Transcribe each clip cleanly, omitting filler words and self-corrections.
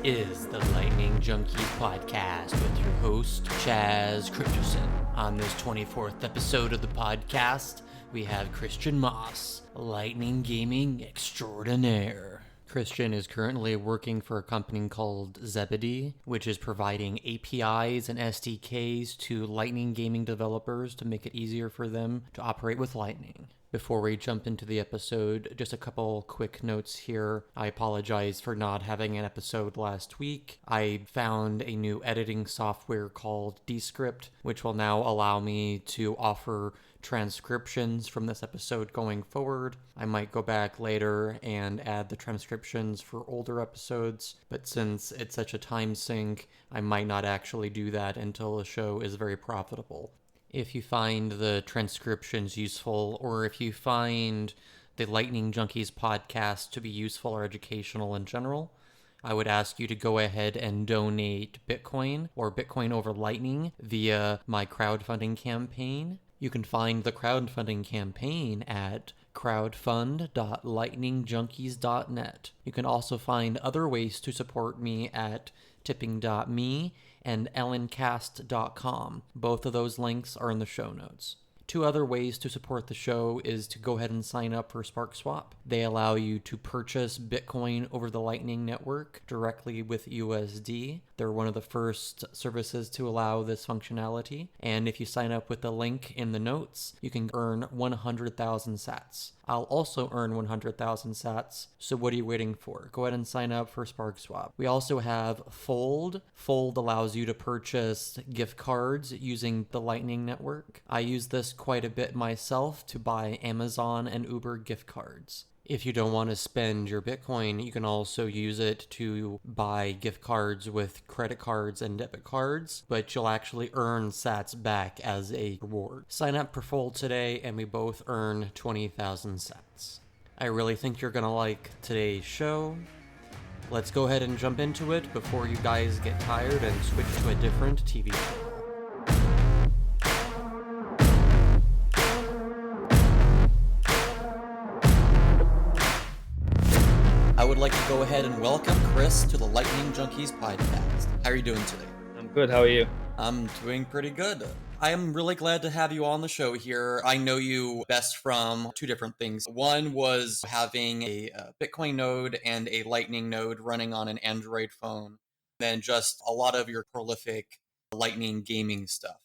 is the Lightning Junkies podcast with your host, Chaz Christensen. On this 24th episode of the podcast, we have Christian Moss, Lightning Gaming Extraordinaire. Christian is currently working for a company called ZEBEDEE, which is providing APIs and SDKs to Lightning gaming developers to make it easier for them to operate with Lightning. Before we jump into the episode, just a couple quick notes here. I apologize for not having an episode last week. I found a new editing software called Descript, which will now allow me to offer transcriptions from this episode going forward. I might go back later and add the transcriptions for older episodes, but since it's such a time sink, I might not actually do that until the show is very profitable. If you find the transcriptions useful, or if you find the Lightning Junkies podcast to be useful or educational in general, I would ask you to go ahead and donate Bitcoin or Bitcoin over Lightning via my crowdfunding campaign. You can find the crowdfunding campaign at crowdfund.lightningjunkies.net. You can also find other ways to support me at tipping.me and lncast.com. Both of those links are in the show notes. Two other ways to support the show is to go ahead and sign up for SparkSwap. They allow you to purchase Bitcoin over the Lightning Network directly with USD. They're one of the first services to allow this functionality. And if you sign up with the link in the notes, you can earn 100,000 sats. I'll also earn 100,000 sats, so what are you waiting for? Go ahead and sign up for SparkSwap. We also have Fold. Fold allows you to purchase gift cards using the Lightning Network. I use this quite a bit myself to buy Amazon and Uber gift cards. If you don't want to spend your Bitcoin, you can also use it to buy gift cards with credit cards and debit cards, but you'll actually earn sats back as a reward. Sign up for Fold today, and we both earn 20,000 sats. I really think you're going to like today's show. Let's go ahead and jump into it before you guys get tired and switch to a different TV show. I would like to go ahead and welcome Chris to the Lightning Junkies podcast. How are you doing today? I'm good. How are you? I'm doing pretty good. I am really glad to have you on the show here. I know you best from two different things. One was having a Bitcoin node and a Lightning node running on an Android phone, then just a lot of your prolific Lightning gaming stuff.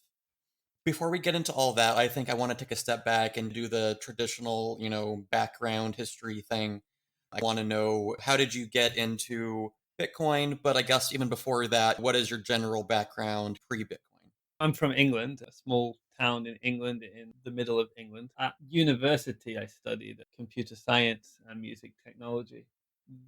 Before we get into all that, I think I want to take a step back and do the traditional, background history thing. I want to know, how did you get into Bitcoin? But I guess even before that, what is your general background pre-Bitcoin? I'm from England, a small town in England, in the middle of England. At university, I studied computer science and music technology.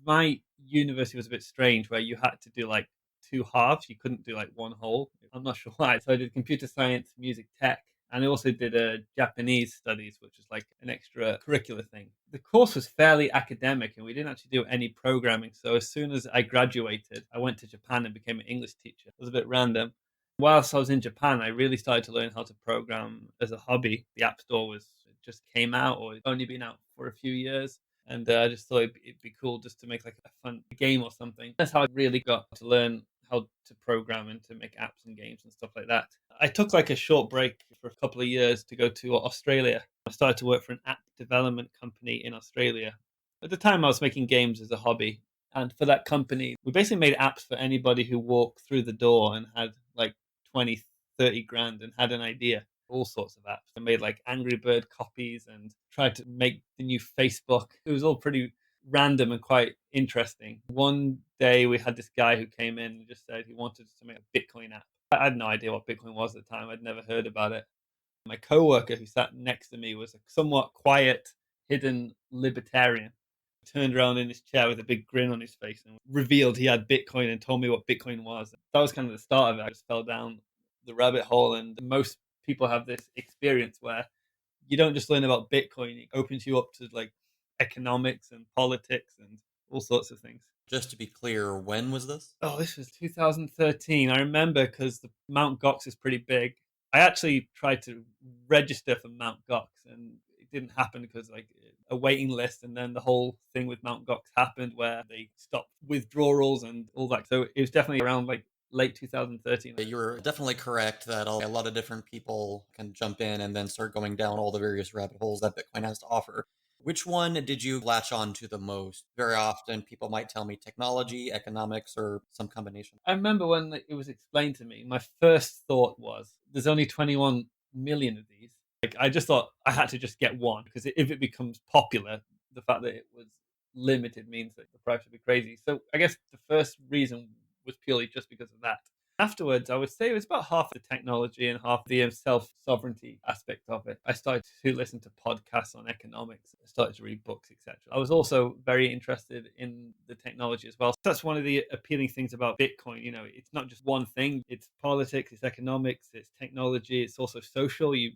My university was a bit strange, where you had to do like two halves. You couldn't do like one whole. I'm not sure why. So I did computer science, music tech, and I also did Japanese studies, which is like an extra curricular thing. The course was fairly academic, and we didn't actually do any programming. So as soon as I graduated, I went to Japan and became an English teacher. It was a bit random. Whilst I was in Japan, I really started to learn how to program as a hobby. The App Store just came out, or it's only been out for a few years. And I just thought it'd be cool just to make like a fun game or something. That's how I really got to learn how to program and to make apps and games and stuff like that. I took like a short break for a couple of years to go to Australia. I started to work for an app development company in Australia. At the time, I was making games as a hobby. And for that company, we basically made apps for anybody who walked through the door and had like 20, 30 grand and had an idea. All sorts of apps. I made like Angry Bird copies and tried to make the new Facebook. It was all pretty random and quite interesting. One day we had this guy who came in and just said he wanted to make a Bitcoin app. I had no idea what Bitcoin was at the time. I'd never heard about it. My coworker who sat next to me was a somewhat quiet, hidden libertarian. He turned around in his chair with a big grin on his face and revealed he had Bitcoin and told me what Bitcoin was. That was kind of the start of it. I just fell down the rabbit hole, and most people have this experience where you don't just learn about Bitcoin, it opens you up to like economics and politics and all sorts of things. Just to be clear, when was this? Oh, this was 2013. I remember because the Mount Gox is pretty big. I actually tried to register for Mount Gox and it didn't happen because like a waiting list, and then the whole thing with Mt. Gox happened where they stopped withdrawals and all that. So it was definitely around like late 2013. You're definitely correct that a lot of different people can jump in and then start going down all the various rabbit holes that Bitcoin has to offer. Which one did you latch on to the most? Very often, people might tell me technology, economics, or some combination. I remember when it was explained to me, my first thought was, there's only 21 million of these. Like, I just thought I had to just get one, because if it becomes popular, the fact that it was limited means that the price would be crazy. So I guess the first reason was purely just because of that. Afterwards, I would say it was about half the technology and half the self-sovereignty aspect of it. I started to listen to podcasts on economics. I started to read books, etc. I was also very interested in the technology as well. That's one of the appealing things about Bitcoin. It's not just one thing. It's politics, it's economics, it's technology, it's also social. You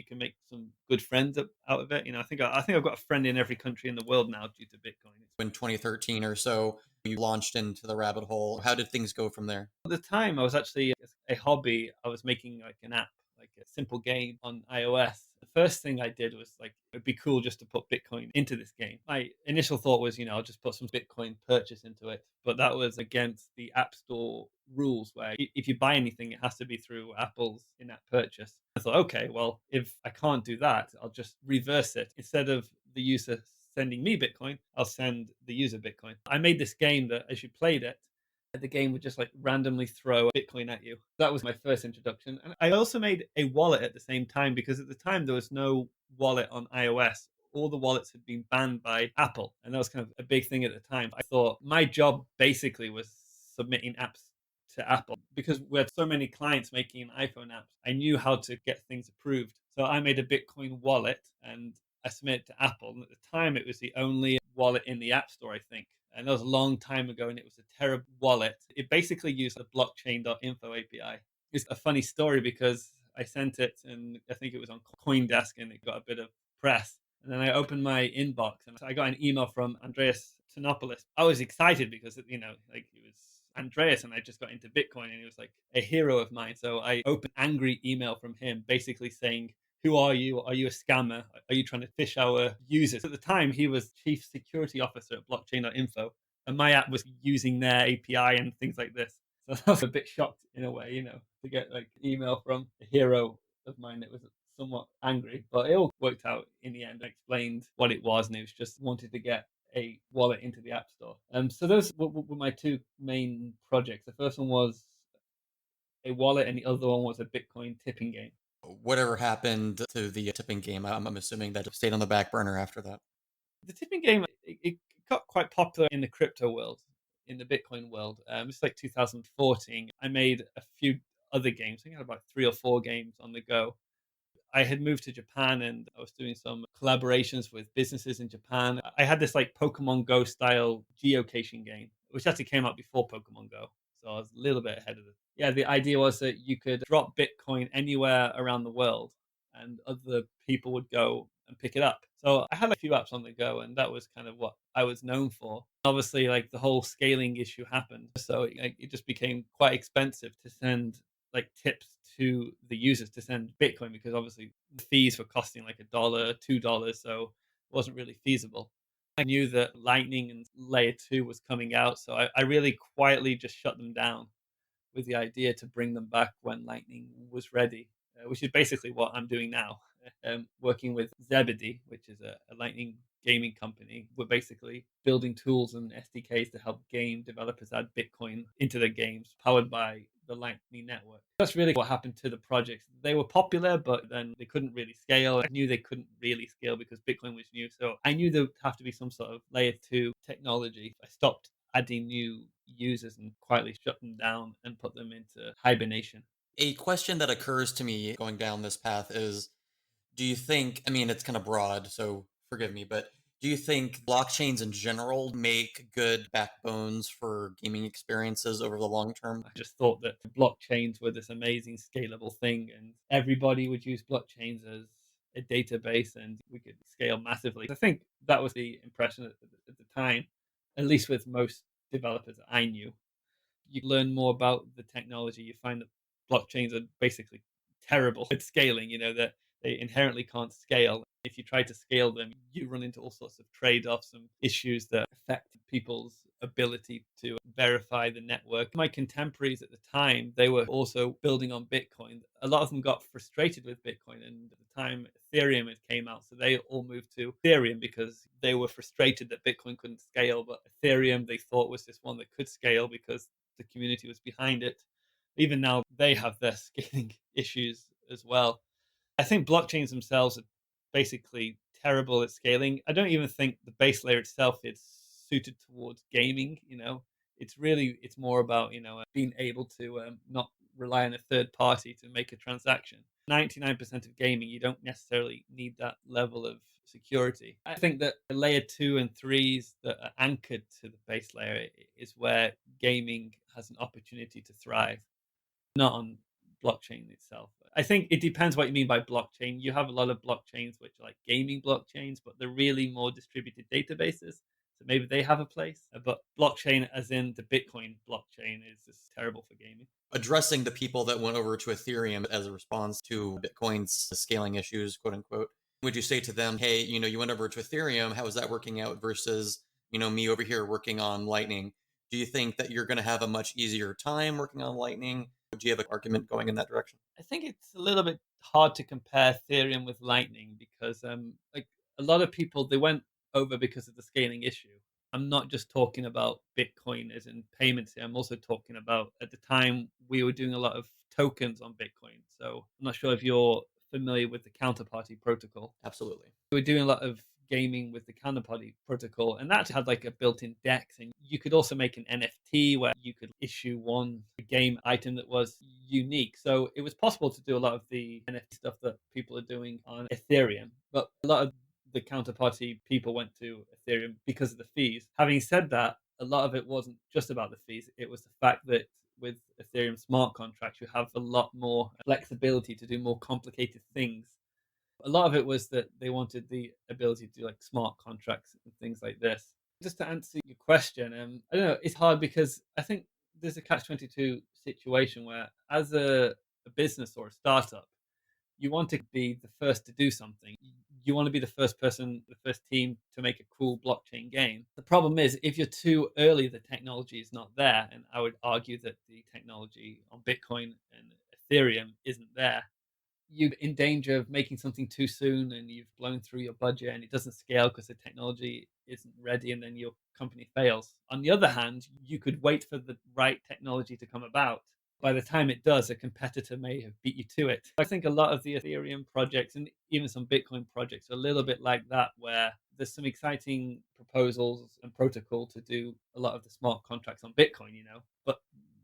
can make some good friends out of it. I think I've got a friend in every country in the world now due to Bitcoin. In 2013 or so, you launched into the rabbit hole. How did things go from there? At the time, I was actually a hobby. I was making like an app, like a simple game on iOS. The first thing I did was like, it'd be cool just to put Bitcoin into this game. My initial thought was, I'll just put some Bitcoin purchase into it. But that was against the App Store rules where if you buy anything, it has to be through Apple's in-app purchase. I thought, okay, well, if I can't do that, I'll just reverse it. Instead of the user sending me Bitcoin, I'll send the user Bitcoin. I made this game that as you played it, the game would just like randomly throw Bitcoin at you. That was my first introduction. And I also made a wallet at the same time, because at the time there was no wallet on iOS. All the wallets had been banned by Apple. And that was kind of a big thing at the time. I thought my job basically was submitting apps to Apple, because we had so many clients making iPhone apps. I knew how to get things approved. So I made a Bitcoin wallet and I submitted it to Apple. And at the time, it was the only wallet in the App Store, I think. And that was a long time ago, and it was a terrible wallet. It basically used the blockchain.info API. It's a funny story because I sent it, and I think it was on CoinDesk, and it got a bit of press. And then I opened my inbox, and I got an email from Andreas Tonopoulos. I was excited because, like it was Andreas, and I just got into Bitcoin, and he was like a hero of mine. So I opened an angry email from him, basically saying, who are you? Are you a scammer? Are you trying to phish our users? At the time, he was chief security officer at blockchain.info, and my app was using their API and things like this. So I was a bit shocked in a way, to get like email from a hero of mine that was somewhat angry, but it all worked out in the end. I explained what it was, and it was just wanted to get a wallet into the App Store. So those were my two main projects. The first one was a wallet, and the other one was a Bitcoin tipping game. Whatever happened to the tipping game? I'm assuming that it stayed on the back burner after that. The tipping game, it got quite popular in the crypto world, in the Bitcoin world. It's like 2014. I made a few other games. I think I had about 3 or 4 games on the go. I had moved to Japan, and I was doing some collaborations with businesses in Japan. I had this like Pokemon Go style geocaching game, which actually came out before Pokemon Go. So I was a little bit ahead of it. Yeah, the idea was that you could drop Bitcoin anywhere around the world, and other people would go and pick it up. So I had a few apps on the go, and that was kind of what I was known for. Obviously, like the whole scaling issue happened. So it just became quite expensive to send like tips to the users to send Bitcoin, because obviously the fees were costing like $1, $2, so it wasn't really feasible. I knew that Lightning and Layer 2 was coming out, so I really quietly just shut them down with the idea to bring them back when Lightning was ready, which is basically what I'm doing now. Working with ZEBEDEE, which is a Lightning gaming company. We're basically building tools and SDKs to help game developers add Bitcoin into their games, powered by the Lightning Network. That's really what happened to the projects. They were popular, but then they couldn't really scale. I knew they couldn't really scale because Bitcoin was new. So I knew there would have to be some sort of layer 2 technology. I stopped adding new users and quietly shut them down and put them into hibernation. A question that occurs to me going down this path is, do you think, I mean, it's kind of broad, so forgive me, but do you think blockchains in general make good backbones for gaming experiences over the long term? I just thought that blockchains were this amazing scalable thing, and everybody would use blockchains as a database, and we could scale massively. I think that was the impression at the time, at least with most developers that I knew. You learn more about the technology, you find that blockchains are basically terrible at scaling, that they inherently can't scale. If you try to scale them, you run into all sorts of trade-offs and issues that affect people's ability to verify the network. My contemporaries at the time, they were also building on Bitcoin. A lot of them got frustrated with Bitcoin, and at the time Ethereum had came out, so they all moved to Ethereum because they were frustrated that Bitcoin couldn't scale, but Ethereum they thought was this one that could scale because the community was behind it. Even now, they have their scaling issues as well. I think blockchains themselves are basically terrible at scaling. I don't even think the base layer itself is suited towards gaming. It's more about being able to not rely on a third party to make a transaction. 99% of gaming, you don't necessarily need that level of security. I think that the layer 2 and 3s that are anchored to the base layer is where gaming has an opportunity to thrive, not on blockchain itself. I think it depends what you mean by blockchain. You have a lot of blockchains which are like gaming blockchains, but they're really more distributed databases. So maybe they have a place. But blockchain, as in the Bitcoin blockchain, is just terrible for gaming. Addressing the people that went over to Ethereum as a response to Bitcoin's scaling issues, quote unquote, would you say to them, hey, you went over to Ethereum, how is that working out versus, me over here working on Lightning? Do you think that you're going to have a much easier time working on Lightning? Do you have an argument going in that direction? I think it's a little bit hard to compare Ethereum with Lightning because, like a lot of people, they went over because of the scaling issue. I'm not just talking about Bitcoin as in payments here. I'm also talking about at the time we were doing a lot of tokens on Bitcoin. So I'm not sure if you're familiar with the counterparty protocol. Absolutely. We were doing a lot of gaming with the counterparty protocol, and that had like a built-in DEX, and you could also make an NFT where you could issue one game item that was unique. So it was possible to do a lot of the NFT stuff that people are doing on Ethereum, but a lot of the counterparty people went to Ethereum because of the fees. Having said that, a lot of it wasn't just about the fees. It was the fact that with Ethereum smart contracts, you have a lot more flexibility to do more complicated things. A lot of it was that they wanted the ability to do like smart contracts and things like this. Just to answer your question, I don't know, it's hard because I think there's a catch-22 situation where as a business or a startup, you want to be the first to do something. You want to be the first person, the first team to make a cool blockchain game. The problem is if you're too early, the technology is not there. And I would argue that the technology on Bitcoin and Ethereum isn't there. You're in danger of making something too soon and you've blown through your budget and it doesn't scale because the technology isn't ready and then your company fails. On the other hand, you could wait for the right technology to come about. By the time it does, a competitor may have beat you to it. I think a lot of the Ethereum projects and even some Bitcoin projects are a little bit like that, where there's some exciting proposals and protocol to do a lot of the smart contracts on Bitcoin, but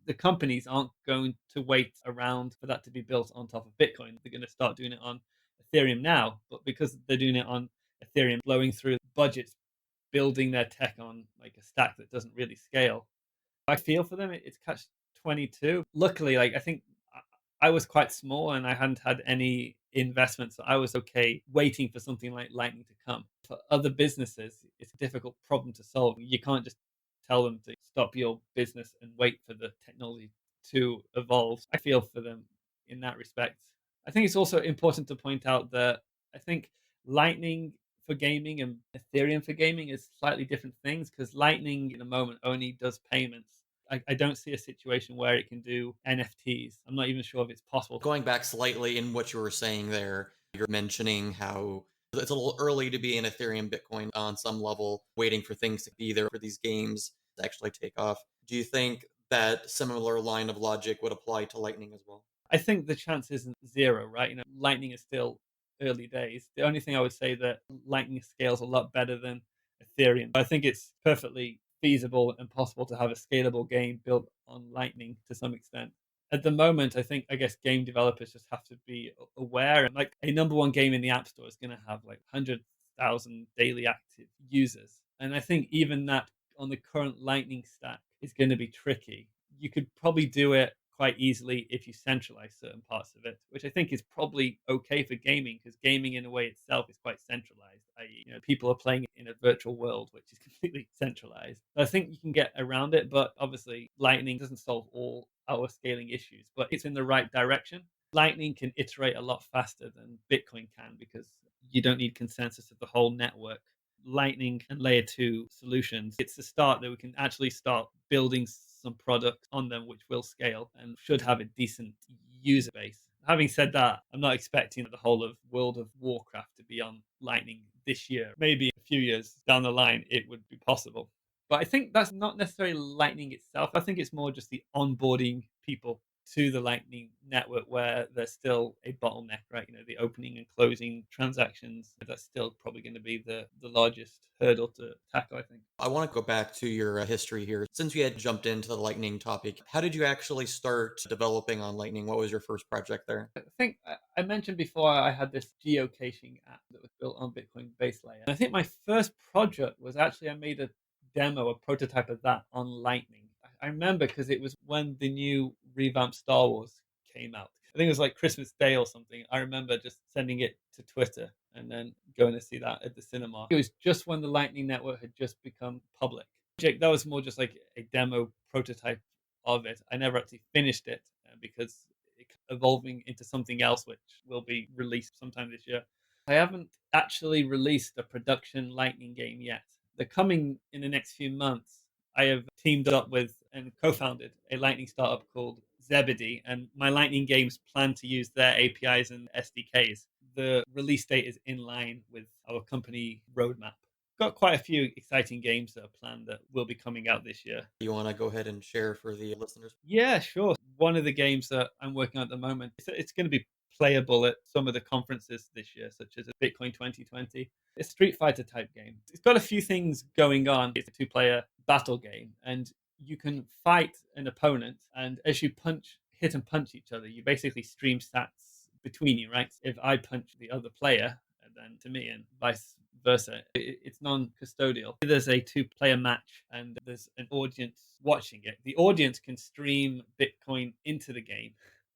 the companies aren't going to wait around for that to be built on top of Bitcoin. They're going to start doing it on Ethereum now, but because they're doing it on Ethereum, blowing through budgets, building their tech on like a stack that doesn't really scale. I feel for them. It's catch 22. Luckily, like I think I was quite small and I hadn't had any investment, so I was okay waiting for something like Lightning to come. For other businesses, it's a difficult problem to solve. You can't just tell them to stop your business and wait for the technology to evolve. I feel for them in that respect. I think it's also important to point out that I think Lightning for gaming and Ethereum for gaming is slightly different things because Lightning in the moment only does payments. I don't see a situation where it can do NFTs. I'm not even sure if it's possible. Going back slightly in what you were saying there, you're mentioning how it's a little early to be in Ethereum Bitcoin on some level, waiting for things to be there for these games to actually take off. Do you think that similar line of logic would apply to Lightning as well? I think the chance isn't zero, right? Lightning is still early days. The only thing I would say that Lightning scales a lot better than Ethereum. I think it's perfectly feasible and possible to have a scalable game built on Lightning to some extent. At the moment, I guess game developers just have to be aware. And like a number one game in the App Store is going to have like 100,000 daily active users. And I think even that on the current Lightning stack is going to be tricky. You could probably do it quite easily if you centralize certain parts of it, which I think is probably okay for gaming because gaming in a way itself is quite centralized. I.e., people are playing in a virtual world which is completely centralized. I think you can get around it, but obviously Lightning doesn't solve all our scaling issues, but it's in the right direction. Lightning can iterate a lot faster than Bitcoin can because you don't need consensus of the whole network. Lightning and layer 2 solutions, it's the start that we can actually start building some product on them which will scale and should have a decent user base. Having said that, I'm not expecting the whole of World of Warcraft to be on Lightning this year. Maybe a few years down the line it would be possible. But I think that's not necessarily Lightning itself. I think it's more just the onboarding people to the Lightning network where there's still a bottleneck, right? The opening and closing transactions, that's still probably going to be the largest hurdle to tackle, I think. I want to go back to your history here. Since you had jumped into the Lightning topic, how did you actually start developing on Lightning? What was your first project there? I think I mentioned before I had this geocaching app that was built on Bitcoin base layer. And I think my first project was actually I made a demo, a prototype of that on Lightning. I remember because it was when the new revamped Star Wars came out. I think it was like Christmas Day or something. I remember just sending it to Twitter and then going to see that at the cinema. It was just when the Lightning Network had just become public. That was more just like a demo prototype of it. I never actually finished it because it evolving into something else, which will be released sometime this year. I haven't actually released a production Lightning game yet. They're coming in the next few months. I have teamed up with and co-founded a Lightning startup called ZEBEDEE, and my Lightning games plan to use their APIs and SDKs. The release date is in line with our company roadmap. Got quite a few exciting games that are planned that will be coming out this year. You want to go ahead and share for the listeners? Yeah, sure. One of the games that I'm working on at the moment, it's going to be playable at some of the conferences this year, such as Bitcoin 2020. It's a Street Fighter type game. It's got a few things going on. It's a two-player battle game, and you can fight an opponent, and as you hit and punch each other, you basically stream stats between you, right? If I punch the other player, and then to me, and vice versa. It's non-custodial. There's a two-player match and there's an audience watching it. The audience can stream Bitcoin into the game,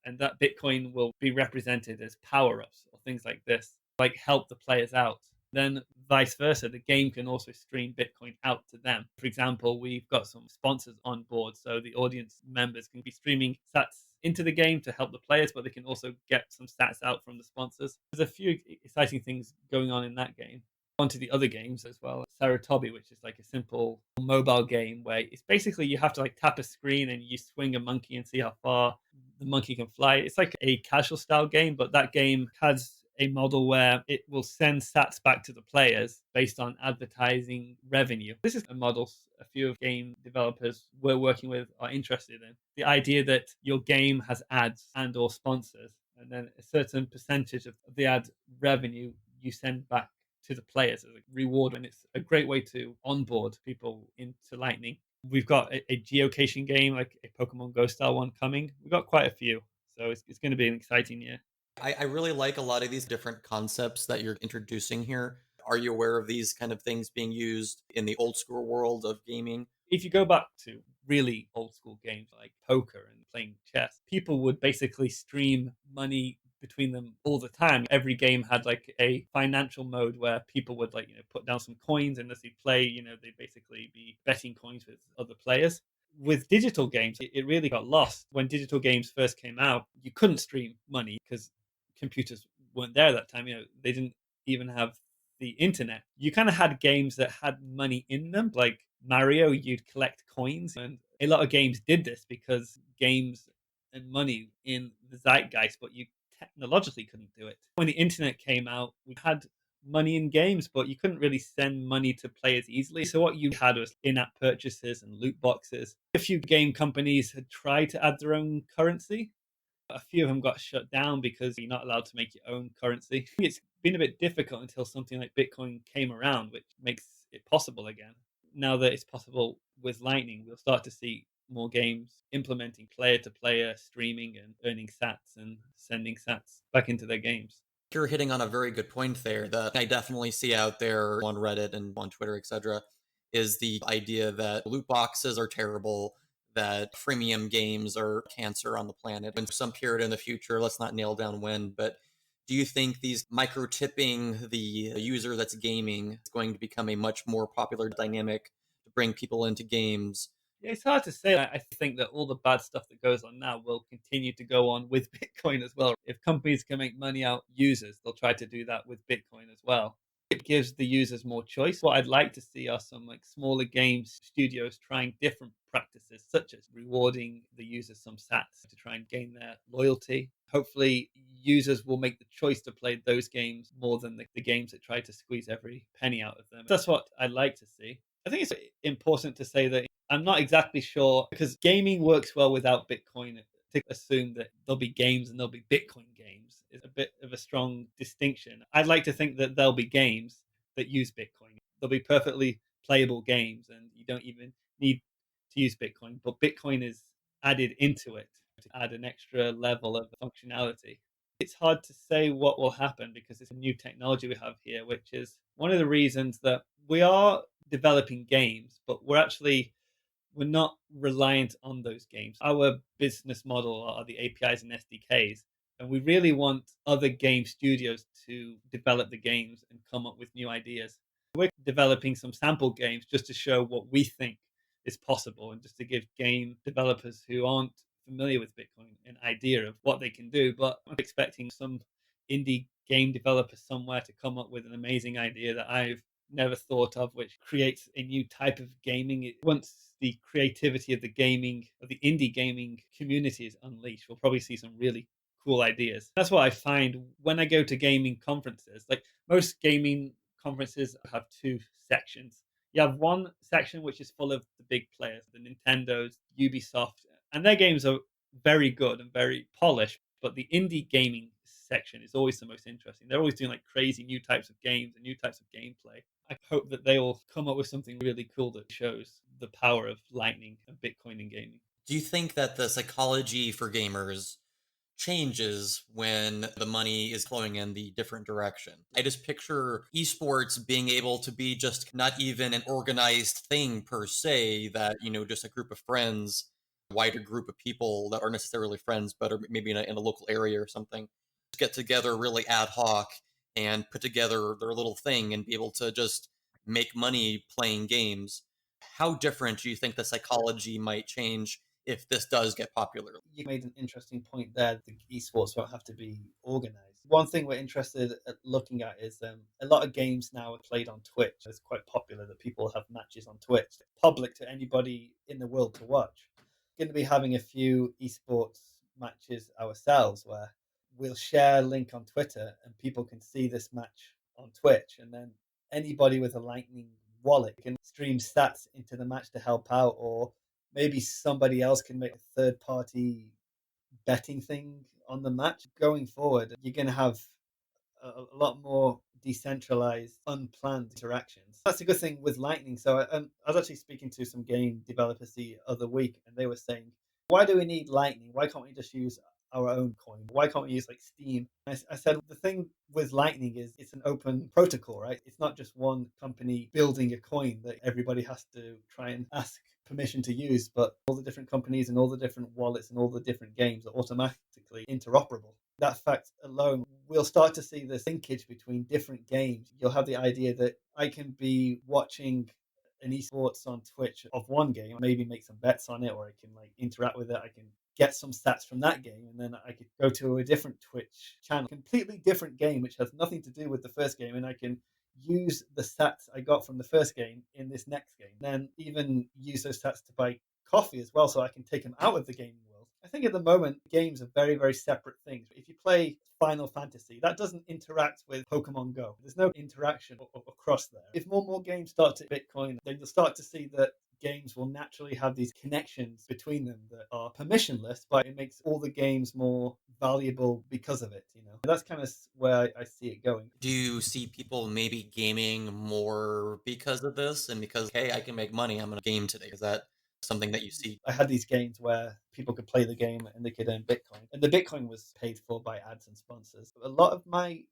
and that Bitcoin will be represented as power-ups or things like this, like help the players out. Then vice versa, the game can also stream Bitcoin out to them. For example, we've got some sponsors on board, so the audience members can be streaming sats into the game to help the players, but they can also get some stats out from the sponsors. There's a few exciting things going on in that game. Onto the other games as well. Sarutobi, which is like a simple mobile game where it's basically you have to like tap a screen and you swing a monkey and see how far the monkey can fly. It's like a casual style game, but that game has a model where it will send sats back to the players based on advertising revenue. This is a model a few of game developers we're working with are interested in. The idea that your game has ads and or sponsors, and then a certain percentage of the ad revenue you send back to the players as a reward, and it's a great way to onboard people into Lightning. We've got a geocaching game, like a Pokemon Go style one coming. We've got quite a few, so it's going to be an exciting year. I really like a lot of these different concepts that you're introducing here. Are you aware of these kind of things being used in the old school world of gaming? If you go back to really old school games like poker and playing chess, people would basically stream money between them all the time. Every game had like a financial mode where people would put down some coins, and as they play, they'd basically be betting coins with other players. With digital games, it really got lost. When digital games first came out, you couldn't stream money because computers weren't there at that time. They didn't even have the internet. You kind of had games that had money in them, like Mario. You'd collect coins, and a lot of games did this because games and money in the zeitgeist, but you technologically couldn't do it. When the internet came out, we had money in games, but you couldn't really send money to players easily. So what you had was in-app purchases and loot boxes. A few game companies had tried to add their own currency. A few of them got shut down because you're not allowed to make your own currency. It's been a bit difficult until something like Bitcoin came around, which makes it possible again. Now that it's possible with Lightning, we'll start to see more games implementing player-to-player streaming and earning sats and sending sats back into their games. You're hitting on a very good point there that I definitely see out there on Reddit and on Twitter, etc., is the idea that loot boxes are terrible, that freemium games are cancer on the planet. In some period in the future, let's not nail down when, but do you think these micro tipping the user that's gaming is going to become a much more popular dynamic to bring people into games? Yeah, it's hard to say. I think that all the bad stuff that goes on now will continue to go on with Bitcoin as well. If companies can make money out users, they'll try to do that with Bitcoin as well. It gives the users more choice. What I'd like to see are some like smaller games studios trying different practices, such as rewarding the users some sats to try and gain their loyalty. Hopefully, users will make the choice to play those games more than the games that try to squeeze every penny out of them. That's what I'd like to see. I think it's important to say that I'm not exactly sure because gaming works well without Bitcoin. To assume that there'll be games and there'll be Bitcoin games is a bit of a strong distinction. I'd like to think that there'll be games that use Bitcoin. There'll be perfectly playable games and you don't even need to use Bitcoin, but Bitcoin is added into it to add an extra level of functionality. It's hard to say what will happen because it's a new technology we have here, which is one of the reasons that we are developing games, but we're not reliant on those games. Our business model are the APIs and SDKs, and we really want other game studios to develop the games and come up with new ideas. We're developing some sample games just to show what we think is possible and just to give game developers who aren't familiar with Bitcoin an idea of what they can do. But I'm expecting some indie game developer somewhere to come up with an amazing idea that I've never thought of, which creates a new type of gaming. Once the creativity of the indie gaming community is unleashed, we'll probably see some really cool ideas. That's what I find when I go to gaming conferences. Like most gaming conferences have two sections. You have one section which is full of the big players, the Nintendos, Ubisoft, and their games are very good and very polished. But the indie gaming section is always the most interesting. They're always doing like crazy new types of games and new types of gameplay. I hope that they will come up with something really cool that shows the power of Lightning and Bitcoin in gaming. Do you think that the psychology for gamers changes when the money is flowing in the different direction? I just picture esports being able to be just not even an organized thing per se, that, just a group of friends, wider group of people that aren't necessarily friends, but are maybe in a local area or something, just get together really ad hoc and put together their little thing and be able to just make money playing games. How different do you think the psychology might change if this does get popular? You made an interesting point there. The esports won't have to be organized. One thing we're interested at looking at is a lot of games now are played on Twitch. It's quite popular that people have matches on Twitch, public to anybody in the world to watch. We're going to be having a few esports matches ourselves where we'll share a link on Twitter and people can see this match on Twitch, and then anybody with a Lightning wallet can stream stats into the match to help out, or maybe somebody else can make a third party betting thing on the match. Going forward, you're going to have a lot more decentralized, unplanned interactions. That's a good thing with Lightning. So I was actually speaking to some game developers the other week, and they were saying, why do we need Lightning? Why can't we just use our own coin? Why can't we use like Steam? I said, the thing with Lightning is it's an open protocol, right? It's not just one company building a coin that everybody has to try and ask permission to use, but all the different companies and all the different wallets and all the different games are automatically interoperable. That fact alone, we'll start to see the linkage between different games. You'll have the idea that I can be watching an esports on Twitch of one game, maybe make some bets on it, or I can like interact with it. I can get some stats from that game, and then I could go to a different Twitch channel, completely different game, which has nothing to do with the first game, and I can use the stats I got from the first game in this next game. Then even use those stats to buy coffee as well, so I can take them out of the gaming world. I think at the moment, games are very, very separate things. If you play Final Fantasy, that doesn't interact with Pokemon Go. There's no interaction across there. If more and more games start to Bitcoin, then you'll start to see that games will naturally have these connections between them that are permissionless, but it makes all the games more valuable because of it. That's kind of where I see it going. Do you see people maybe gaming more because of this and because, hey, I can make money, I'm going to game today? Is that something that you see? I had these games where people could play the game and they could earn Bitcoin, and the Bitcoin was paid for by ads and sponsors. A lot of my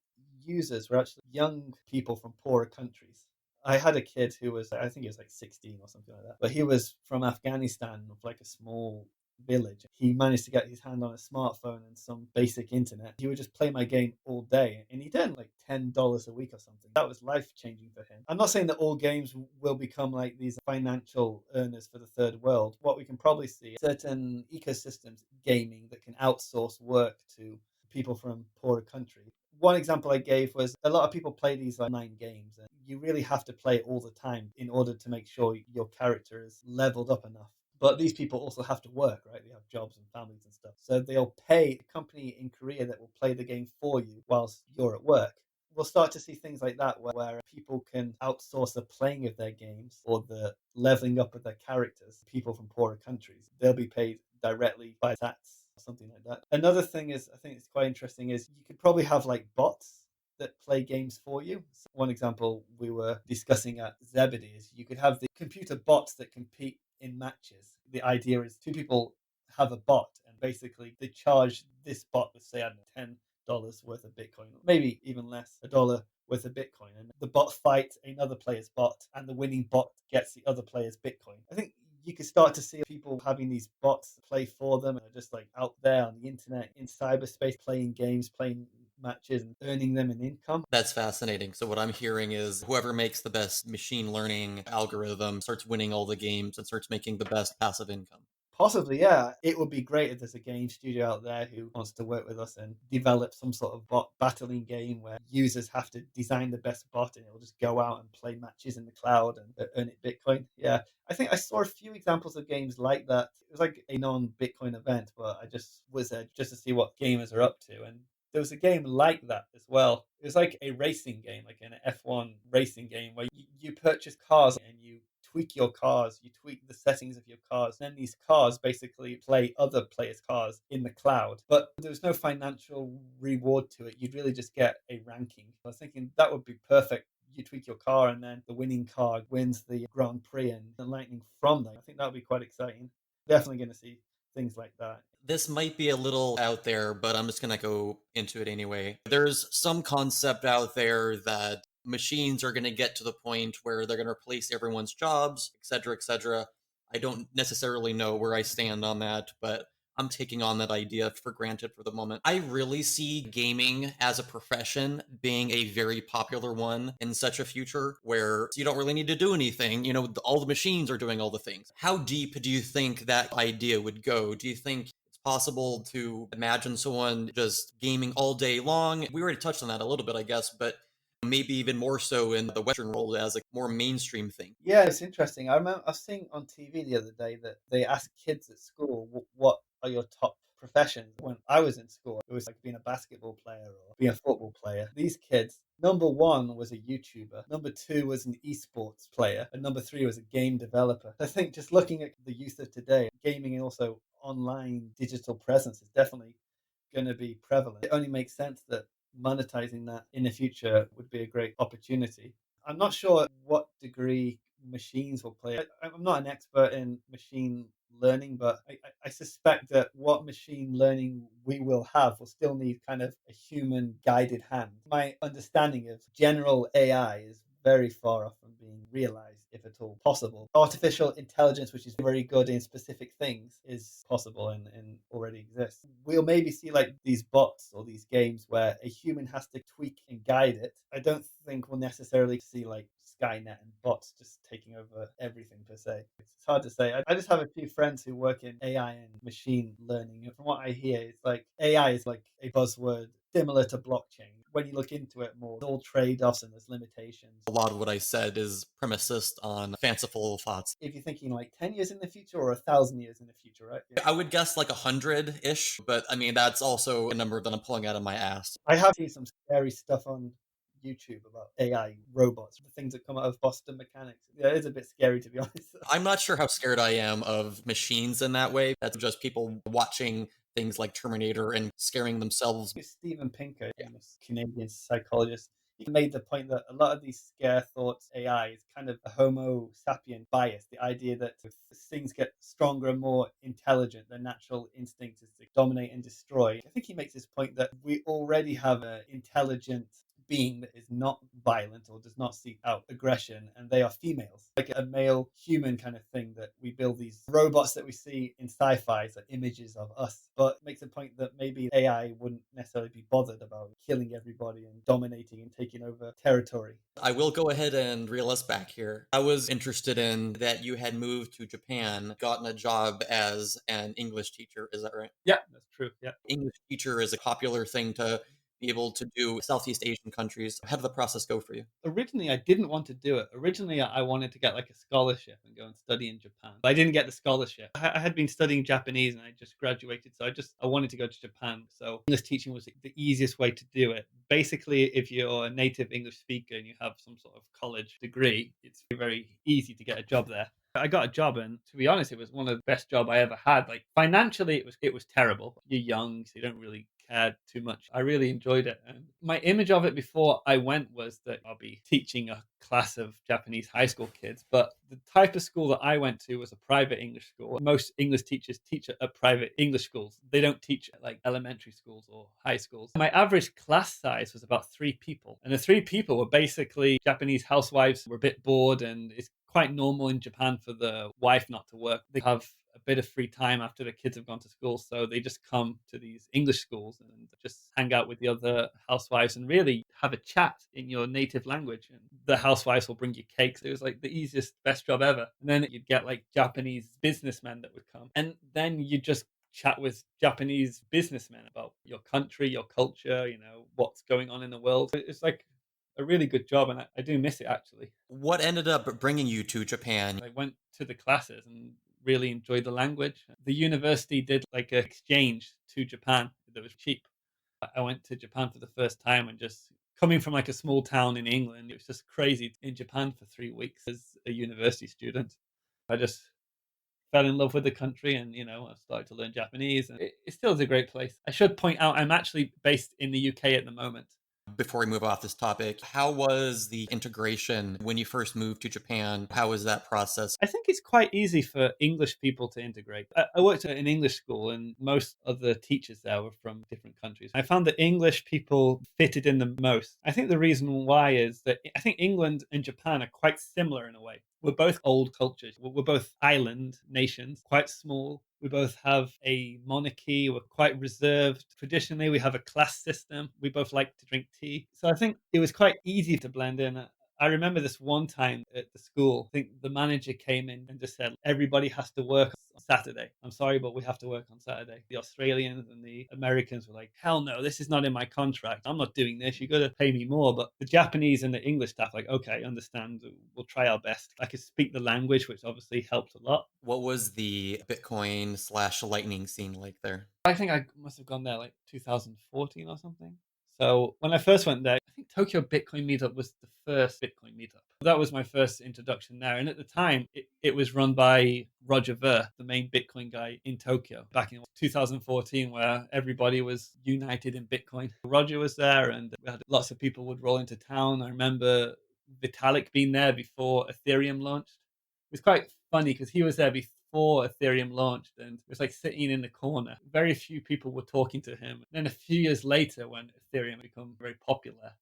users were actually young people from poorer countries. I had a kid who was, I think he was like 16 or something like that, but he was from Afghanistan, of like a small village. He managed to get his hand on a smartphone and some basic internet. He would just play my game all day, and he earned like $10 a week or something. That was life-changing for him. I'm not saying that all games will become like these financial earners for the third world. What we can probably see certain ecosystems, gaming, that can outsource work to people from poorer countries. One example I gave was a lot of people play these online games, and you really have to play all the time in order to make sure your character is leveled up enough. But these people also have to work, right? They have jobs and families and stuff. So they'll pay a company in Korea that will play the game for you whilst you're at work. We'll start to see things like that where people can outsource the playing of their games or the leveling up of their characters. People from poorer countries, they'll be paid directly by sats, something like that. Another thing is, I think it's quite interesting, is you could probably have like bots that play games for you. So one example we were discussing at ZEBEDEE is you could have the computer bots that compete in matches. The idea is two people have a bot, and basically they charge this bot with, say, I don't know, $10 worth of Bitcoin, maybe even less, $1 worth of Bitcoin, and the bot fights another player's bot, and the winning bot gets the other player's Bitcoin. I think you could start to see people having these bots play for them, and just like out there on the internet, in cyberspace, playing games, playing matches, and earning them an income. That's fascinating. So what I'm hearing is whoever makes the best machine learning algorithm starts winning all the games and starts making the best passive income. Possibly, yeah. It would be great if there's a game studio out there who wants to work with us and develop some sort of bot battling game where users have to design the best bot, and it'll just go out and play matches in the cloud and earn it Bitcoin. Yeah. I think I saw a few examples of games like that. It was like a non-Bitcoin event, but I just was there just to see what gamers are up to. And there was a game like that as well. It was like a racing game, like an F1 racing game, where you purchase cars and you tweak your cars, you tweak the settings of your cars. Then these cars basically play other players' cars in the cloud. But there's no financial reward to it. You'd really just get a ranking. I was thinking that would be perfect. You tweak your car, and then the winning car wins the Grand Prix and the Lightning from there. I think that would be quite exciting. Definitely going to see things like that. This might be a little out there, but I'm just going to go into it anyway. There's some concept out there that machines are going to get to the point where they're going to replace everyone's jobs, et cetera, et cetera. I don't necessarily know where I stand on that, but I'm taking on that idea for granted for the moment. I really see gaming as a profession being a very popular one in such a future where you don't really need to do anything. You know, all the machines are doing all the things. How deep do you think that idea would go? Do you think it's possible to imagine someone just gaming all day long? We already touched on that a little bit, I guess, but maybe even more so in the Western world as a more mainstream thing. Yeah, it's interesting. I remember I was seeing on TV the other day that they asked kids at school, what are your top professions? When I was in school, it was like being a basketball player or being a football player. These kids, number one was a YouTuber, number two was an esports player, and number three was a game developer. I think just looking at the youth of today, gaming and also online digital presence is definitely going to be prevalent. It only makes sense that monetizing that in the future would be a great opportunity. I'm not sure what degree machines will play. I'm not an expert in machine learning, but I suspect that what machine learning we will have will still need kind of a human guided hand. My understanding of general AI is very far off from being realized, if at all possible. Artificial intelligence, which is very good in specific things, is possible and already exists. We'll maybe see like these bots or these games where a human has to tweak and guide it. I don't think we'll necessarily see like Skynet and bots just taking over everything per se. It's hard to say. I just have a few friends who work in AI and machine learning, and from what I hear, it's like AI is like a buzzword similar to blockchain. When you look into it more, there's all trade-offs and there's limitations. A lot of what I said is premised on fanciful thoughts. If you're thinking like 10 years in the future or 1,000 years in the future, right? Yeah. I would guess like 100-ish, but I mean, that's also a number that I'm pulling out of my ass. I have seen some scary stuff on YouTube about AI robots, the things that come out of Boston Mechanics. Yeah, it's a bit scary, to be honest. I'm not sure how scared I am of machines in that way. That's just people watching things like Terminator and scaring themselves. Steven Pinker, famous Canadian psychologist, he made the point that a lot of these scare thoughts AI is kind of a Homo sapien bias, the idea that if things get stronger and more intelligent, their natural instinct is to dominate and destroy. I think he makes this point that we already have an intelligent being that is not violent or does not seek out aggression, and they are females, like a male human kind of thing, that we build these robots that we see in sci-fi as images of us, but makes a point that maybe AI wouldn't necessarily be bothered about killing everybody and dominating and taking over territory. I will go ahead and reel us back here. I was interested in that you had moved to Japan, gotten a job as an English teacher. Is that right? Yeah, that's true. Yeah. English teacher is a popular thing to be able to do Southeast Asian countries. How did the process go for you? Originally, I didn't want to do it. Originally, I wanted to get like a scholarship and go and study in Japan. But I didn't get the scholarship. I had been studying Japanese and I just graduated. So I wanted to go to Japan. So English teaching was the easiest way to do it. Basically, if you're a native English speaker and you have some sort of college degree, it's very easy to get a job there. I got a job, and to be honest, it was one of the best job I ever had. Like financially, it was terrible. You're young, so you don't really care too much. I really enjoyed it. And my image of it before I went was that I'll be teaching a class of Japanese high school kids. But the type of school that I went to was a private English school. Most English teachers teach at private English schools. They don't teach at like elementary schools or high schools. My average class size was about 3 people. And the 3 people were basically Japanese housewives who were a bit bored, and it's quite normal in Japan for the wife not to work. They have a bit of free time after the kids have gone to school, so they just come to these English schools and just hang out with the other housewives and really have a chat in your native language. And the housewives will bring you cakes. It was like the easiest, best job ever. And then you'd get like Japanese businessmen that would come, and then you just chat with Japanese businessmen about your country, your culture, what's going on in the world. It's like a really good job, and I do miss it actually. What ended up bringing you to Japan? I went to the classes and really enjoyed the language. The university did like an exchange to Japan that was cheap. I went to Japan for the first time, and just coming from like a small town in England, it was just crazy. In Japan for 3 weeks as a university student, I just fell in love with the country, and I started to learn Japanese, and it still is a great place. I should point out I'm actually based in the UK at the moment. Before we move off this topic, how was the integration when you first moved to Japan? How was that process? I think it's quite easy for English people to integrate. I worked at an English school, and most of the teachers there were from different countries. I found that English people fitted in the most. I think the reason why is that I think England and Japan are quite similar in a way. We're both old cultures. We're both island nations, quite small. We both have a monarchy. We're quite reserved. Traditionally, we have a class system. We both like to drink tea. So I think it was quite easy to blend in. I remember this one time at the school, I think the manager came in and just said, everybody has to work on Saturday. I'm sorry, but we have to work on Saturday. The Australians and the Americans were like, hell no, this is not in my contract. I'm not doing this. You got to pay me more. But the Japanese and the English staff, like, okay, understand. We'll try our best. I could speak the language, which obviously helped a lot. What was the Bitcoin/Lightning scene like there? I think I must have gone there like 2014 or something. So when I first went there, I think Tokyo Bitcoin Meetup was the first Bitcoin meetup. That was my first introduction there. And at the time, it was run by Roger Ver, the main Bitcoin guy in Tokyo, back in 2014, where everybody was united in Bitcoin. Roger was there, and we had lots of people would roll into town. I remember Vitalik being there before Ethereum launched. It was quite funny because he was there before Ethereum launched, and it was like sitting in the corner. Very few people were talking to him. Then a few years later, when Ethereum became very popular,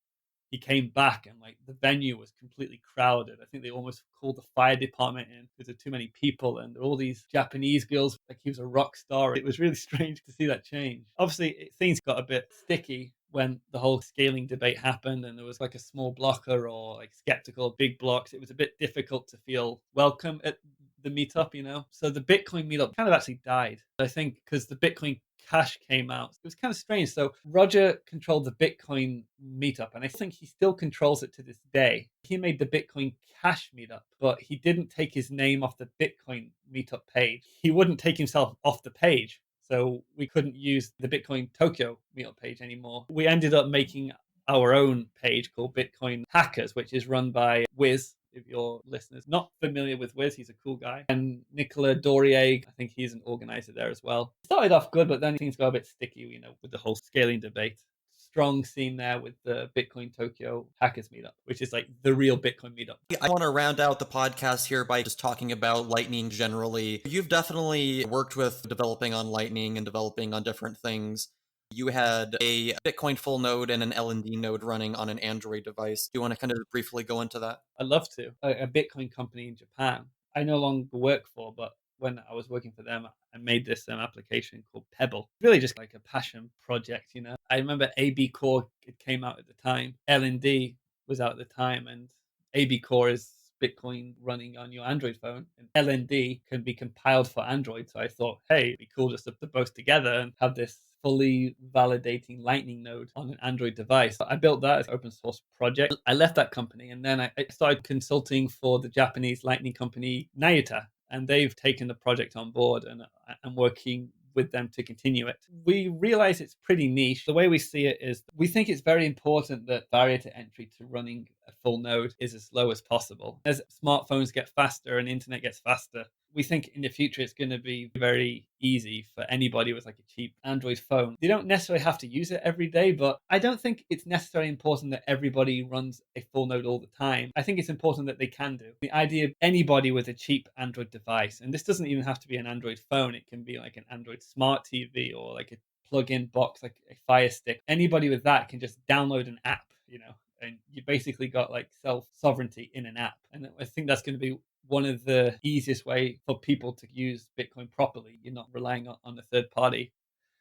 he came back, and like the venue was completely crowded. I think they almost called the fire department in because there were too many people, and all these Japanese girls, like he was a rock star. It was really strange to see that change. Obviously, things got a bit sticky when the whole scaling debate happened, and there was like a small blocker or like skeptical big blocks. It was a bit difficult to feel welcome at the meetup, So the Bitcoin meetup kind of actually died, I think, because the Bitcoin Cash came out. It was kind of strange. So Roger controlled the Bitcoin meetup, and I think he still controls it to this day. He made the Bitcoin Cash meetup, but he didn't take his name off the Bitcoin meetup page. He wouldn't take himself off the page. So we couldn't use the Bitcoin Tokyo meetup page anymore. We ended up making our own page called Bitcoin Hackers, which is run by Wiz. If your listeners not familiar with Wiz, he's a cool guy. And Nicola Dorier, I think he's an organizer there as well. It started off good, but then things got a bit sticky, with the whole scaling debate. Strong scene there with the Bitcoin Tokyo Hackers meetup, which is like the real Bitcoin meetup. I want to round out the podcast here by just talking about Lightning generally. You've definitely worked with developing on Lightning and developing on different things. You had a Bitcoin full node and an LND node running on an Android device. Do you want to kind of briefly go into that? I'd love to. A Bitcoin company in Japan, I no longer work for, but when I was working for them, I made this application called Pebble. Really just like a passion project, you know. I remember AB Core, it came out at the time. LND was out at the time, and AB Core is Bitcoin running on your Android phone, and LND can be compiled for Android. So I thought, hey, it'd be cool just to put both together and have this fully validating Lightning node on an Android device. I built that as an open source project. I left that company and then I started consulting for the Japanese Lightning company Nayuta, and they've taken the project on board, and I'm working with them to continue it. We realize it's pretty niche. The way we see it is we think it's very important that barrier to entry to running a full node is as low as possible. As smartphones get faster and internet gets faster, we think in the future it's going to be very easy for anybody with like a cheap Android phone. They don't necessarily have to use it every day, but I don't think it's necessarily important that everybody runs a full node all the time. I think it's important that they can do. The idea of anybody with a cheap Android device, and this doesn't even have to be an Android phone, it can be like an Android smart TV or like a plug-in box, like a Fire Stick. Anybody with that can just download an app, you know, and you basically got like self-sovereignty in an app. And I think that's going to be one of the easiest way for people to use Bitcoin properly. You're not relying on a third party.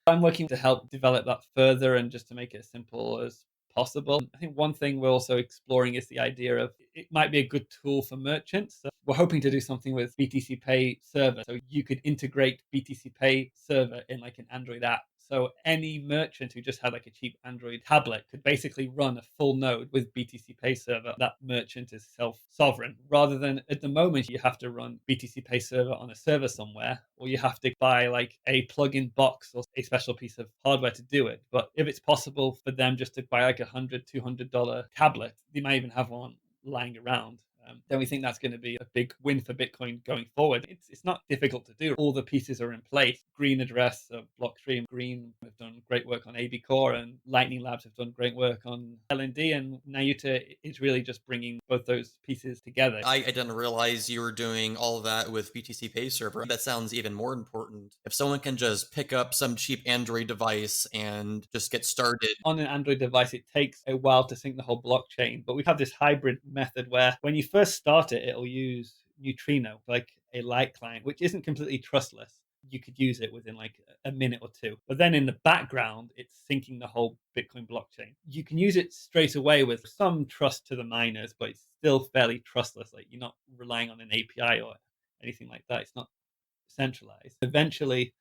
I'm working to help develop that further and just to make it as simple as possible. I think one thing we're also exploring is the idea of it might be a good tool for merchants. So we're hoping to do something with BTCPay server. So you could integrate BTCPay server in like an Android app. So any merchant who just had like a cheap Android tablet could basically run a full node with BTCPay server. That merchant is self-sovereign, rather than at the moment you have to run BTCPay server on a server somewhere, or you have to buy like a plug-in box or a special piece of hardware to do it. But if it's possible for them just to buy like $100-$200 tablet, they might even have one lying around, then we think that's going to be a big win for Bitcoin going forward. It's not difficult to do. All the pieces are in place. Green address of Blockstream. Green have done great work on AB Core, and Lightning Labs have done great work on LND, and Nayuta is really just bringing both those pieces together. I didn't realize you were doing all of that with BTC Pay server. That sounds even more important. If someone can just pick up some cheap Android device and just get started. On an Android device, it takes a while to sync the whole blockchain, but we have this hybrid method where when you first start it, it'll use Neutrino, like a light client, which isn't completely trustless. You could use it within like a minute or two. But then in the background, it's syncing the whole Bitcoin blockchain. You can use it straight away with some trust to the miners, but it's still fairly trustless. Like you're not relying on an API or anything like that. It's not centralized. Eventually,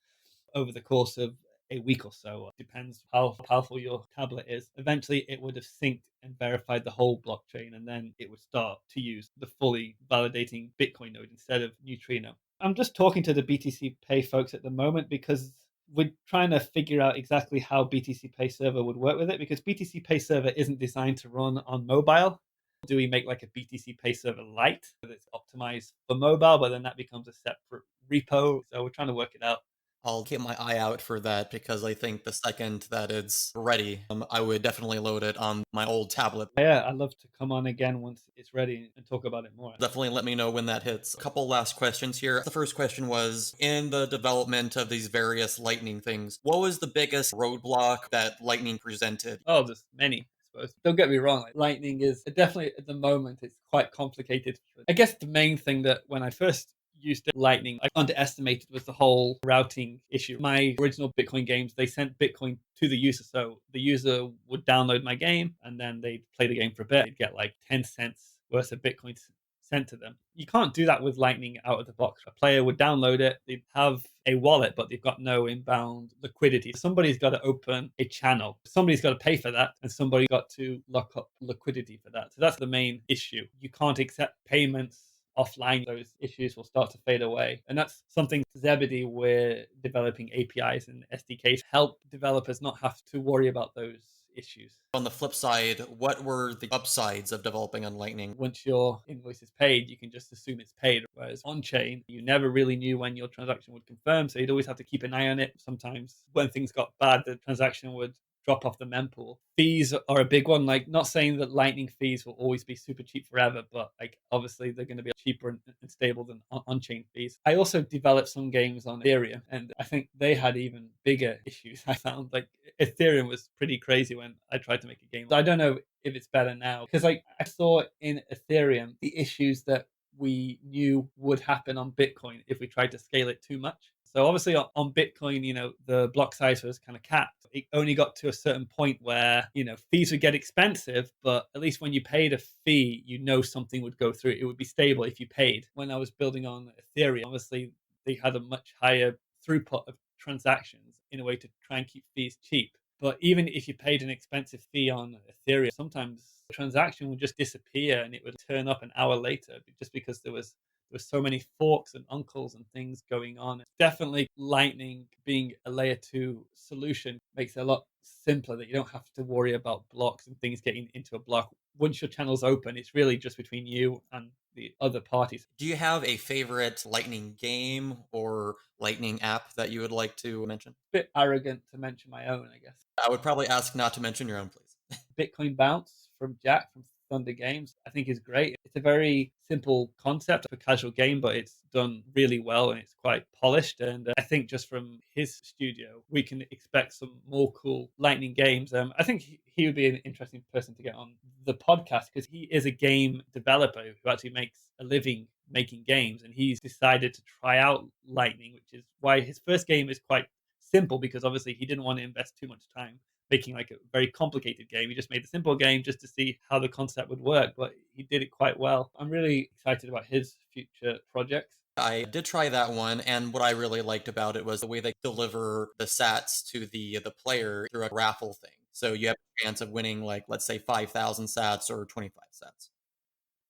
over the course of a week or so, depends how powerful your tablet is, eventually it would have synced and verified the whole blockchain, and then it would start to use the fully validating Bitcoin node instead of Neutrino. I'm just talking to the BTC Pay folks at the moment because we're trying to figure out exactly how BTC Pay server would work with it, because BTC Pay server isn't designed to run on mobile. Do we make like a BTC Pay server Lite that's optimized for mobile, but then that becomes a separate repo? So we're trying to work it out. I'll keep my eye out for that because I think the second that it's ready, I would definitely load it on my old tablet. Yeah, I'd love to come on again once it's ready and talk about it more. Definitely let me know when that hits. A couple last questions here. The first question was, in the development of these various Lightning things, what was the biggest roadblock that Lightning presented? Oh, there's many. I suppose. Don't get me wrong, like, Lightning is definitely at the moment it's quite complicated. I guess the main thing that when I first used Lightning, I underestimated was the whole routing issue. My original Bitcoin games, they sent Bitcoin to the user. So the user would download my game and then they'd play the game for a bit. They'd get like 10 cents worth of Bitcoin sent to them. You can't do that with Lightning out of the box. A player would download it, they'd have a wallet, but they've got no inbound liquidity. Somebody's got to open a channel. Somebody's got to pay for that, and somebody's got to lock up liquidity for that. So that's the main issue. You can't accept payments offline. Those issues will start to fade away. And that's something ZEBEDEE, we're developing APIs and SDKs to help developers not have to worry about those issues. On the flip side, what were the upsides of developing on Lightning? Once your invoice is paid, you can just assume it's paid. Whereas on chain, you never really knew when your transaction would confirm. So you'd always have to keep an eye on it. Sometimes when things got bad, the transaction would drop off the mempool. Fees are a big one. Like, not saying that Lightning fees will always be super cheap forever, but like obviously they're going to be cheaper and stable than on-chain fees. I also developed some games on Ethereum, and I think they had even bigger issues. I found like Ethereum was pretty crazy when I tried to make a game. I don't know if it's better now, because like I saw in Ethereum the issues that we knew would happen on Bitcoin if we tried to scale it too much. So obviously on Bitcoin, the block size was kind of capped. It only got to a certain point where, fees would get expensive, but at least when you paid a fee, something would go through. It would be stable if you paid. When I was building on Ethereum, obviously they had a much higher throughput of transactions in a way to try and keep fees cheap. But even if you paid an expensive fee on Ethereum, sometimes the transaction would just disappear and it would turn up an hour later just because there was so many forks and uncles and things going on. Definitely Lightning being a layer 2 solution makes it a lot simpler, that you don't have to worry about blocks and things getting into a block. Once your channel's open, it's really just between you and the other parties. Do you have a favorite Lightning game or Lightning app that you would like to mention? Bit arrogant to mention my own, I guess. I would probably ask not to mention your own, please. Bitcoin Bounce from Jack from Thunder Games, I think is great. It's a very simple concept of a casual game, but it's done really well and it's quite polished. And I think just from his studio, we can expect some more cool Lightning games. I think he would be an interesting person to get on the podcast because he is a game developer who actually makes a living making games, and he's decided to try out Lightning, which is why his first game is quite simple, because obviously he didn't want to invest too much time making like a very complicated game. He just made a simple game just to see how the concept would work, but he did it quite well. I'm really excited about his future projects. I did try that one, and what I really liked about it was the way they deliver the sats to the player through a raffle thing. So you have a chance of winning, like, let's say 5,000 sats or 25 sats.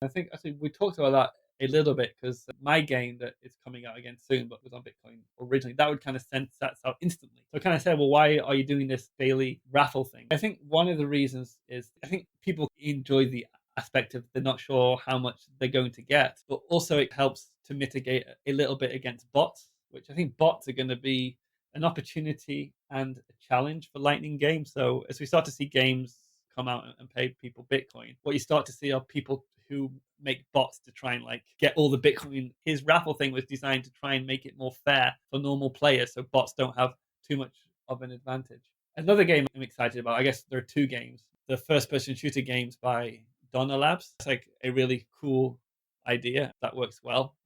I think actually we talked about that a little bit, because my game that is coming out again soon, but was on Bitcoin originally, that would kind of send sats out instantly. So I kind of said, well, why are you doing this daily raffle thing? I think one of the reasons is I think people enjoy the aspect of they're not sure how much they're going to get, but also it helps to mitigate a little bit against bots, which I think bots are going to be an opportunity and a challenge for Lightning games. So as we start to see games come out and pay people Bitcoin, what you start to see are people who make bots to try and like get all the Bitcoin. His raffle thing was designed to try and make it more fair for normal players, so bots don't have too much of an advantage. Another game I'm excited about, I guess there are two games. The first person shooter games by N00bz. It's like a really cool idea that works well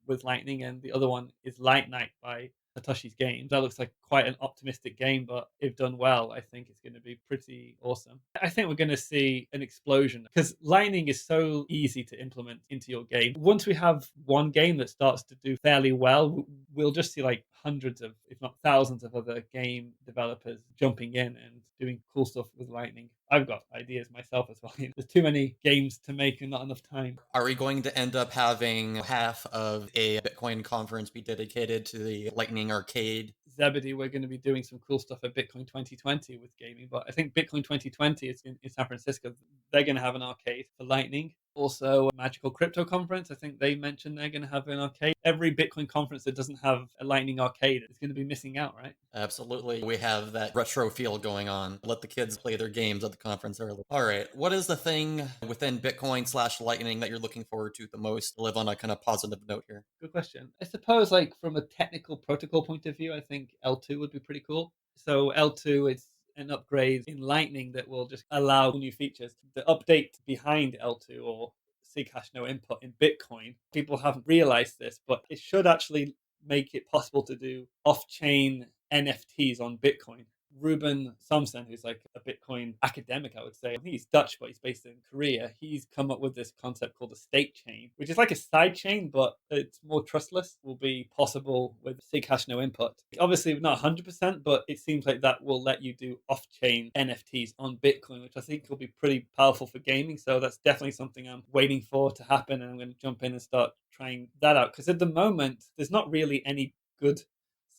with Lightning, and the other one is Light Night by Satoshi's Games. That looks like quite an optimistic game, but if done well, I think it's going to be pretty awesome. I think we're going to see an explosion because Lightning is so easy to implement into your game. Once we have one game that starts to do fairly well, we'll just see like hundreds of, if not thousands of other game developers jumping in and doing cool stuff with Lightning. I've got ideas myself as well. There's too many games to make and not enough time. Are we going to end up having half of a Bitcoin conference be dedicated to the Lightning Arcade? ZEBEDEE, we're going to be doing some cool stuff at Bitcoin 2020 with gaming, but I think Bitcoin 2020 is in San Francisco. They're going to have an arcade for Lightning. Also, a Magical Crypto Conference, I think they mentioned they're going to have an arcade. Every Bitcoin conference that doesn't have a Lightning arcade is going to be missing out, right? Absolutely. We have that retro feel going on. Let the kids play their games at the conference early. All right. What is the thing within Bitcoin/Lightning that you're looking forward to the most? Live on a kind of positive note here. Good question. I suppose, like, from a technical protocol point of view, I think L2 would be pretty cool. So L2, it's an upgrade in Lightning that will just allow new features. The update behind L2, or SIG hash no input in Bitcoin, people haven't realized this, but it should actually make it possible to do off-chain NFTs on Bitcoin. Ruben Somsen, who's like a Bitcoin academic, I would say. I think he's Dutch, but he's based in Korea. He's come up with this concept called a state chain, which is like a side chain, but it's more trustless, will be possible with SIG hash no input. Obviously, not 100%, but it seems like that will let you do off-chain NFTs on Bitcoin, which I think will be pretty powerful for gaming. So that's definitely something I'm waiting for to happen, and I'm going to jump in and start trying that out. Because at the moment, there's not really any good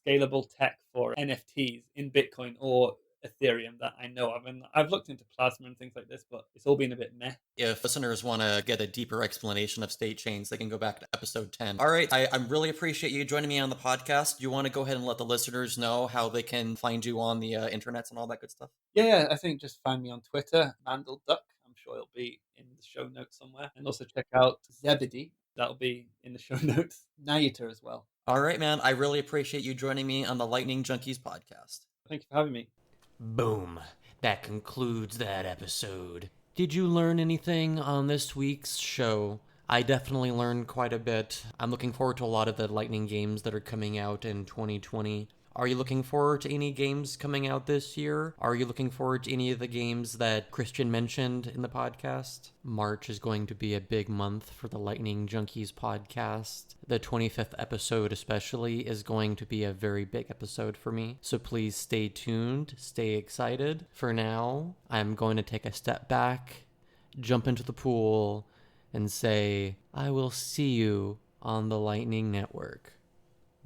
scalable tech for NFTs in Bitcoin or Ethereum that I know of. And I've looked into Plasma and things like this, but it's all been a bit meh. If listeners want to get a deeper explanation of state chains, they can go back to episode 10. All right, I really appreciate you joining me on the podcast. Do you want to go ahead and let the listeners know how they can find you on the internets and all that good stuff? Yeah, I think just find me on Twitter, Mandelduck. I'm sure it'll be in the show notes somewhere. And also check out ZEBEDEE. That'll be in the show notes. Nayuta as well. All right, man. I really appreciate you joining me on the Lightning Junkies podcast. Thank you for having me. Boom. That concludes that episode. Did you learn anything on this week's show? I definitely learned quite a bit. I'm looking forward to a lot of the Lightning games that are coming out in 2020. Are you looking forward to any games coming out this year? Are you looking forward to any of the games that Christian mentioned in the podcast? March is going to be a big month for the Lightning Junkies podcast. The 25th episode especially is going to be a very big episode for me. So please stay tuned, stay excited. For now, I'm going to take a step back, jump into the pool, and say, I will see you on the Lightning Network.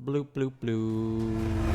Bloop, bloop, bloop.